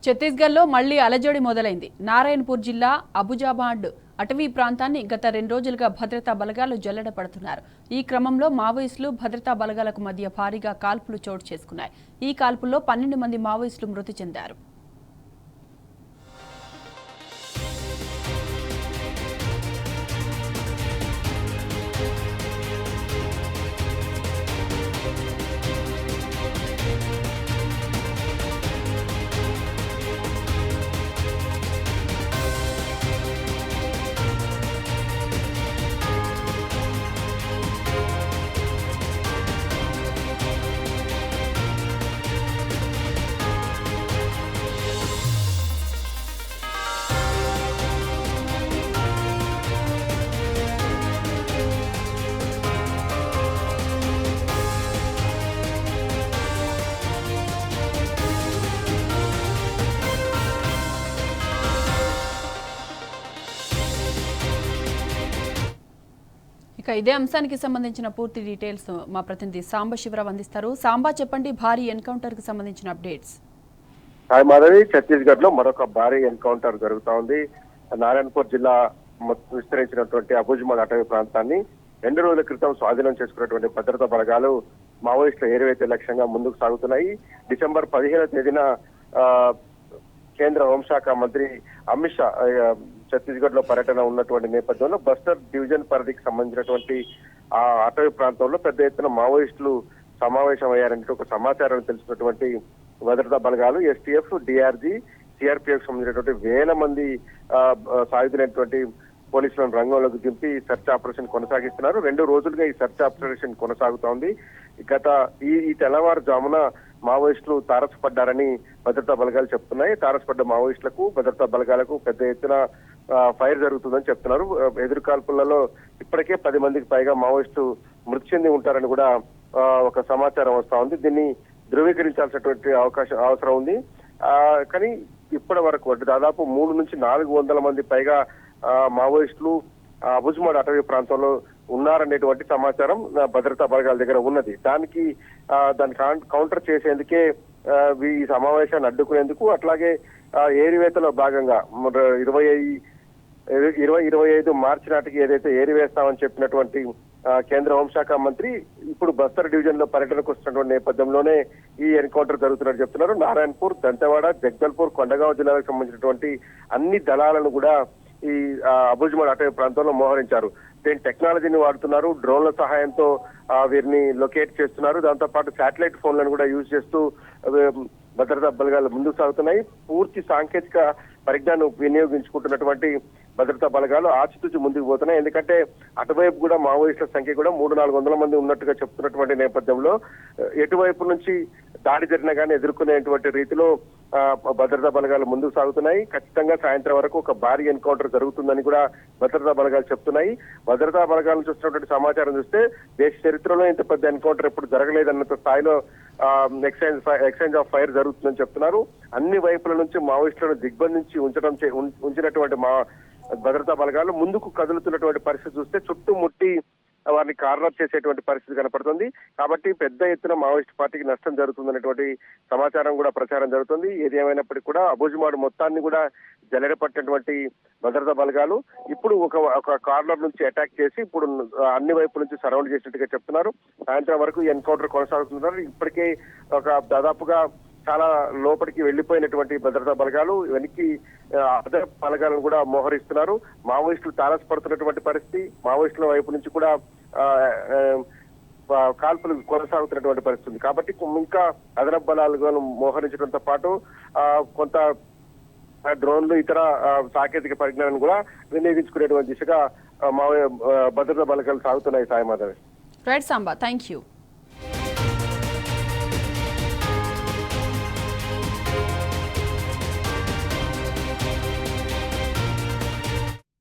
ఛత్తీస్గఢ్లో మళ్లీ అలజడి మొదలైంది. నారాయణపూర్ జిల్లా అబుజాబాద్ అటవీ ప్రాంతాన్ని గత 2 రోజులుగా భద్రతా బలగాలు జల్లెడ పడుతున్నారు. ఈ క్రమంలో మావోయిస్టులు భద్రతా బలగాలకు మధ్య భారీగా కాల్పులు చోటు చేసుకున్నాయి. ఈ కాల్పుల్లో 12 మంది మావోయిస్టులు మృతి చెందారు. ఇక ఇదే అంశానికి సంబంధించిన పూర్తి డీటెయిల్స్ మా ప్రతినిధి సాంబ శివరావు అందిస్తారు. సాంబా, చెప్పండి, భారీ ఎన్కౌంటర్ కి సంబంధించిన అప్డేట్స్. హాయ్ మాధవి, ఛత్తీస్గఢ్ లో మరొక భారీ ఎన్కౌంటర్ జరుగుతా ఉంది. నారాయణపూర్ జిల్లా విస్తరించినటువంటి అబుజ్మాడ్ అటవీ ప్రాంతాన్ని 2 రోజుల క్రితం స్వాధీనం చేసుకున్నటువంటి భద్రతా బలగాలు మావోయిస్టుల ఏరువైతే లక్ష్యంగా ముందుకు సాగుతున్నాయి. డిసెంబర్ 15వ తేదీన కేంద్ర హోంశాఖ మంత్రి అమిత్ షా ఛత్తీస్గఢ్ లో పర్యటన ఉన్నటువంటి నేపథ్యంలో బస్తర్ డివిజన్ పరిధికి సంబంధించినటువంటి ఆ అటవీ ప్రాంతంలో పెద్ద ఎత్తున మావోయిస్టులు సమావేశమయ్యారంటే ఒక సమాచారం తెలిసినటువంటి భద్రతా బలగాలు ఎస్టీఎఫ్, డిఆర్జీ, సిఆర్పిఎఫ్ సంబంధించినటువంటి 1000 మంది సాయుధులైనటువంటి పోలీసులను రంగంలోకి దింపి సెర్చ్ ఆపరేషన్ కొనసాగిస్తున్నారు. 2 రోజులుగా ఈ సెర్చ్ ఆపరేషన్ కొనసాగుతోంది. గత ఈ తెల్లవారుజామున మావోయిస్టులు తారసపడ్డారని భద్రతా బలగాలు చెప్తున్నాయి. తారసపడ్డ మావోయిస్టులకు భద్రతా బలగాలకు పెద్ద ఎత్తున ఫైర్ జరుగుతుందని చెప్తున్నారు. ఎదురుకాల్పులలో ఇప్పటికే 10 మందికి పైగా మావోయిస్టు మృతి చెంది ఉంటారని కూడా ఒక సమాచారం వస్తా ఉంది. దీన్ని ధృవీకరించాల్సినటువంటి అవసరం ఉంది. కానీ ఇప్పటి వరకు దాదాపు 300 నుంచి 400 మంది పైగా మావోయిస్టులు అబుజ్మాడ్ అటవీ ప్రాంతంలో ఉన్నారనేటువంటి సమాచారం భద్రతా బలగాల దగ్గర ఉన్నది. దాన్ని కౌంటర్ చేసేందుకే ఈ సమావేశాన్ని అడ్డుకునేందుకు, అట్లాగే ఏరివేతలో భాగంగా 2025 మార్చి నాటికి ఏదైతే ఏరివేస్తామని చెప్పినటువంటి కేంద్ర హోంశాఖ మంత్రి ఇప్పుడు బస్తర్ డివిజన్ లో పర్యటనకు వస్తున్నటువంటి నేపథ్యంలోనే ఈ ఎన్కౌంటర్ జరుగుతున్నట్టు చెప్తున్నారు. నారాయణపూర్, దంతెవాడ, జగదల్పూర్, కొండగావ్ జిల్లాలకు సంబంధించినటువంటి అన్ని దళాలను కూడా ఈ అబుజ్మాడ్ అటవీ ప్రాంతంలో మోహరించారు. దీని టెక్నాలజీని వాడుతున్నారు. డ్రోన్ల సహాయంతో వీరిని లొకేట్ చేస్తున్నారు. దాంతో పాటు శాటిలైట్ ఫోన్లను కూడా యూజ్ చేస్తూ భద్రతా బలగాలు ముందుకు సాగుతున్నాయి. పూర్తి సాంకేతిక పరిజ్ఞానం వినియోగించుకుంటున్నటువంటి భద్రతా బలగాలు ఆచితూచి ముందుకు పోతున్నాయి. ఎందుకంటే అటువైపు కూడా మావోయిస్టుల సంఖ్య కూడా 300-400 మంది ఉన్నట్టుగా చెప్తున్నటువంటి నేపథ్యంలో ఎటువైపు నుంచి దాడి జరిగినా కానీ ఎదుర్కొనేటువంటి రీతిలో భద్రతా బలగాలు ముందుకు సాగుతున్నాయి. ఖచ్చితంగా సాయంత్రం వరకు ఒక భారీ ఎన్కౌంటర్ జరుగుతుందని కూడా భద్రతా బలగాలు చెప్తున్నాయి. భద్రతా బలగాలను చూస్తున్నటువంటి సమాచారం చూస్తే దేశ చరిత్రలో ఇంత పెద్ద ఎన్కౌంటర్ ఎప్పుడు జరగలేదన్నంత స్థాయిలో ఎక్స్చేంజ్ ఆఫ్ ఫైర్ జరుగుతుందని చెప్తున్నారు. అన్ని వైపుల నుంచి మావోయిస్టులను దిగ్బంధించి ఉంచినటువంటి భద్రతా బలగాలు ముందుకు కదులుతున్నటువంటి పరిస్థితి చూస్తే చుట్టుముట్టి వారిని కార్నర్ చేసేటువంటి పరిస్థితి కనపడుతుంది. కాబట్టి పెద్ద ఎత్తున మావోయిస్ట్ పార్టీకి నష్టం జరుగుతుందనేటువంటి సమాచారం కూడా ప్రచారం జరుగుతుంది. ఏది ఏమైనప్పటికీ కూడా అబుజ్మాడ్ మొత్తాన్ని కూడా జల్లెడ పట్టినటువంటి భద్రతా బలగాలు ఇప్పుడు ఒక కార్నర్ నుంచి అటాక్ చేసి ఇప్పుడు అన్ని వైపుల నుంచి సరౌండ్ చేసినట్టుగా చెప్తున్నారు. సాయంత్రం వరకు ఎన్కౌంటర్ కొనసాగుతున్నారు. ఇప్పటికే దాదాపుగా చాలా లోపలికి వెళ్లిపోయినటువంటి భద్రతా బలగాలు వెనక్కి అదర్ బలగాలను కూడా మోహరిస్తున్నారు. మావోయిస్టులు తారసపడుతున్నటువంటి పరిస్థితి, మావోయిస్టుల వైపు నుంచి కూడా కాల్పులు కొనసాగుతున్నటువంటి పరిస్థితి. కాబట్టి ఇంకా అదనపు బలాలను మోహరించడంతో పాటు కొంత డ్రోన్లు, ఇతర సాంకేతిక పరిజ్ఞానాన్ని కూడా వినియోగించుకునేటువంటి దిశగా భద్రతా బలగాలు సాగుతున్నాయి. Sai Madhavi. Right Samba, thank you.